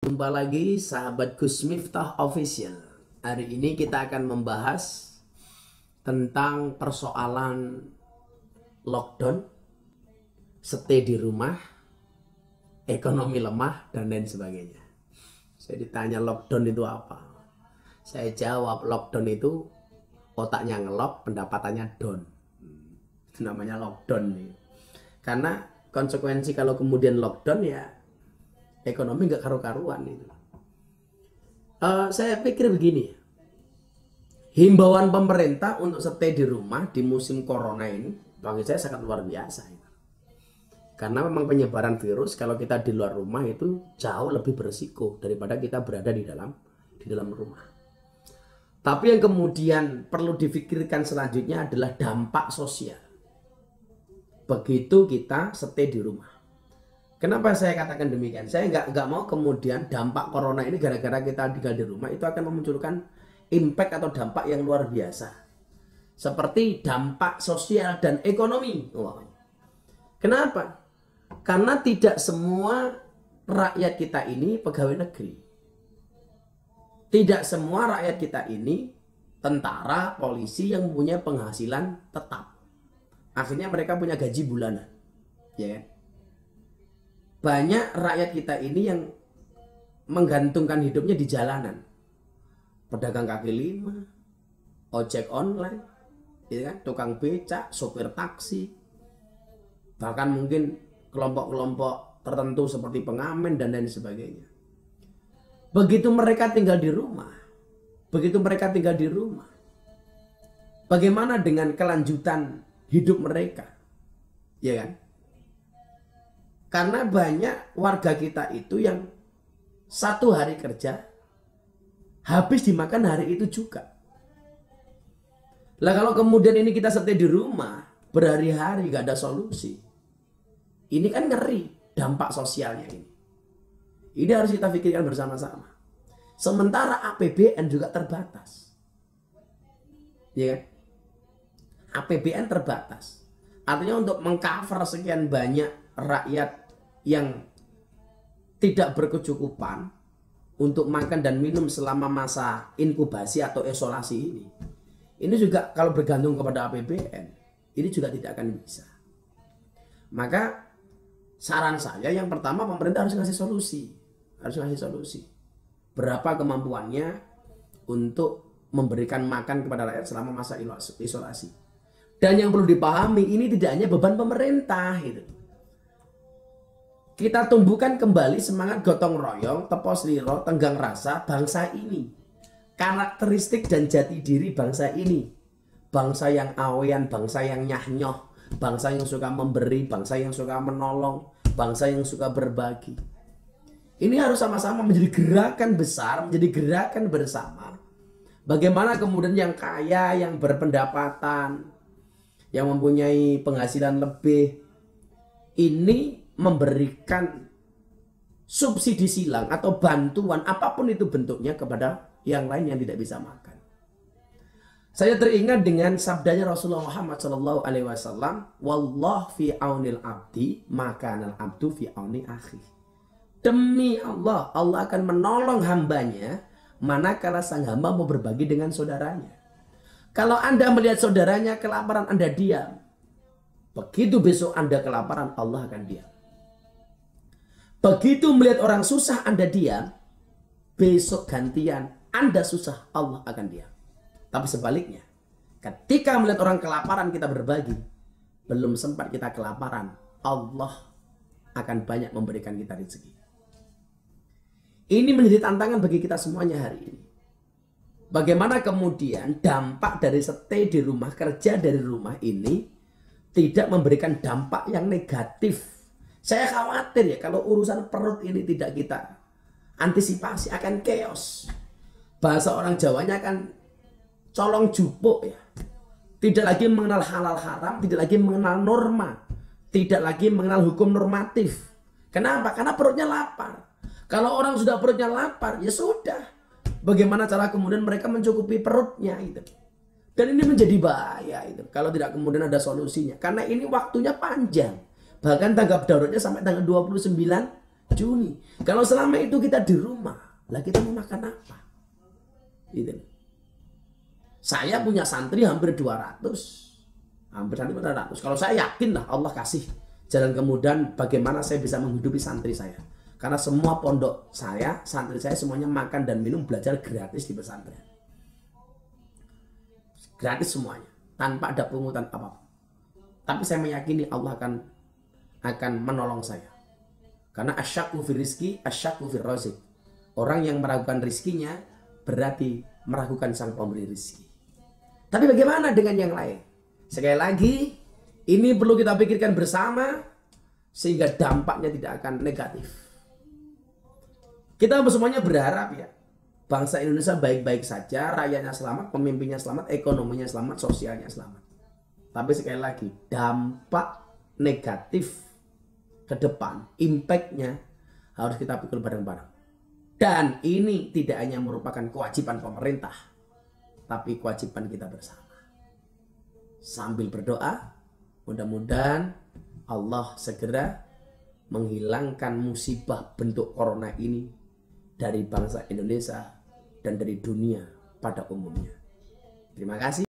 Jumpa lagi sahabat Gus Miftah Official. Hari ini kita akan membahas tentang persoalan lockdown, stay di rumah, ekonomi lemah, dan lain sebagainya. Saya ditanya lockdown itu apa? Saya jawab lockdown itu otaknya ngelok, pendapatannya down. Itu namanya lockdown nih. Karena konsekuensi kalau kemudian lockdown ya ekonomi nggak karu-karuan itu. Saya pikir begini, himbauan pemerintah untuk stay di rumah di musim corona ini bagi saya sangat luar biasa. Karena memang penyebaran virus kalau kita di luar rumah itu jauh lebih berisiko daripada kita berada di dalam rumah. Tapi yang kemudian perlu difikirkan selanjutnya adalah dampak sosial. Begitu kita stay di rumah. Kenapa saya katakan demikian? Saya nggak mau kemudian dampak corona ini gara-gara kita tinggal di rumah itu akan memunculkan impact atau dampak yang luar biasa. Seperti dampak sosial dan ekonomi. Kenapa? Karena tidak semua rakyat kita ini pegawai negeri. Tidak semua rakyat kita ini tentara, polisi yang punya penghasilan tetap. Akhirnya mereka punya gaji bulanan. Ya kan? Banyak rakyat kita ini yang menggantungkan hidupnya di jalanan. Pedagang kaki lima, ojek online, ya kan? Tukang becak, sopir taksi, bahkan mungkin kelompok-kelompok tertentu seperti pengamen dan lain sebagainya. Begitu mereka tinggal di rumah, bagaimana dengan kelanjutan hidup mereka? Ya kan? Karena banyak warga kita itu yang satu hari kerja habis dimakan hari itu juga. Lah kalau kemudian ini kita stay di rumah berhari-hari gak ada solusi, ini kan ngeri dampak sosialnya ini. Ini harus kita pikirkan bersama-sama. Sementara APBN juga terbatas, ya kan? APBN terbatas. Artinya untuk mengcover sekian banyak rakyat yang tidak berkecukupan untuk makan dan minum selama masa inkubasi atau isolasi ini. Ini juga kalau bergantung kepada APBN, ini juga tidak akan bisa. Maka saran saya yang pertama, pemerintah harus ngasih solusi. Berapa kemampuannya untuk memberikan makan kepada rakyat selama masa isolasi. Dan yang perlu dipahami, ini tidak hanya beban pemerintah gitu. Kita tumbuhkan kembali semangat gotong royong, tepos liro, tenggang rasa bangsa ini. Karakteristik dan jati diri bangsa ini. Bangsa yang awean, bangsa yang nyah-nyoh, bangsa yang suka memberi, bangsa yang suka menolong, bangsa yang suka berbagi. Ini harus sama-sama menjadi gerakan besar, menjadi gerakan bersama. Bagaimana kemudian yang kaya, yang berpendapatan, yang mempunyai penghasilan lebih, ini memberikan subsidi silang atau bantuan apapun itu bentuknya kepada yang lain yang tidak bisa makan. Saya teringat dengan sabdanya Rasulullah Muhammad SAW, "Wallah fi aunil abdi, makanal abdu fi auni akhi." Demi Allah, Allah akan menolong hambanya manakala sang hamba mau berbagi dengan saudaranya. Kalau Anda melihat saudaranya kelaparan, Anda diam. Begitu besok Anda kelaparan, Allah akan diam. Begitu melihat orang susah Anda diam, besok gantian Anda susah, Allah akan diam. Tapi sebaliknya, ketika melihat orang kelaparan kita berbagi, belum sempat kita kelaparan, Allah akan banyak memberikan kita rezeki. Ini menjadi tantangan bagi kita semuanya hari ini. Bagaimana kemudian dampak dari stay di rumah, kerja dari rumah ini tidak memberikan dampak yang negatif. Saya khawatir ya kalau urusan perut ini tidak kita antisipasi akan chaos. Bahasa orang Jawanya akan colong jupuk ya. Tidak lagi mengenal halal haram, tidak lagi mengenal norma, tidak lagi mengenal hukum normatif. Kenapa? Karena perutnya lapar. Kalau orang sudah perutnya lapar, ya sudah. Bagaimana cara kemudian mereka mencukupi perutnya itu. Dan ini menjadi bahaya itu kalau tidak kemudian ada solusinya. Karena ini waktunya panjang. Bahkan tanggap daruratnya sampai tanggal 29 Juni. Kalau selama itu kita di rumah, lah kita mau makan apa? Gitu. Saya punya santri hampir 200. Hampir 400. Kalau saya yakin lah Allah kasih jalan kemudahan bagaimana saya bisa menghidupi santri saya. Karena semua pondok saya, santri saya semuanya makan dan minum belajar gratis di pesantren. Gratis semuanya, tanpa ada pungutan apapun. Tapi saya meyakini Allah akan menolong saya. Karena asyakku fi rizki, asyakku fi razik. Orang yang meragukan rizkinya berarti meragukan sang pemberi rizki. Tapi bagaimana dengan yang lain? Sekali lagi, ini perlu kita pikirkan bersama sehingga dampaknya tidak akan negatif. Kita semuanya berharap ya, bangsa Indonesia baik-baik saja, rakyatnya selamat, pemimpinnya selamat, ekonominya selamat, sosialnya selamat. Tapi sekali lagi, dampak negatif ke depan, impact-nya harus kita pikul bareng-bareng. Dan ini tidak hanya merupakan kewajiban pemerintah, tapi kewajiban kita bersama. Sambil berdoa, mudah-mudahan Allah segera menghilangkan musibah bentuk corona ini dari bangsa Indonesia dan dari dunia pada umumnya. Terima kasih.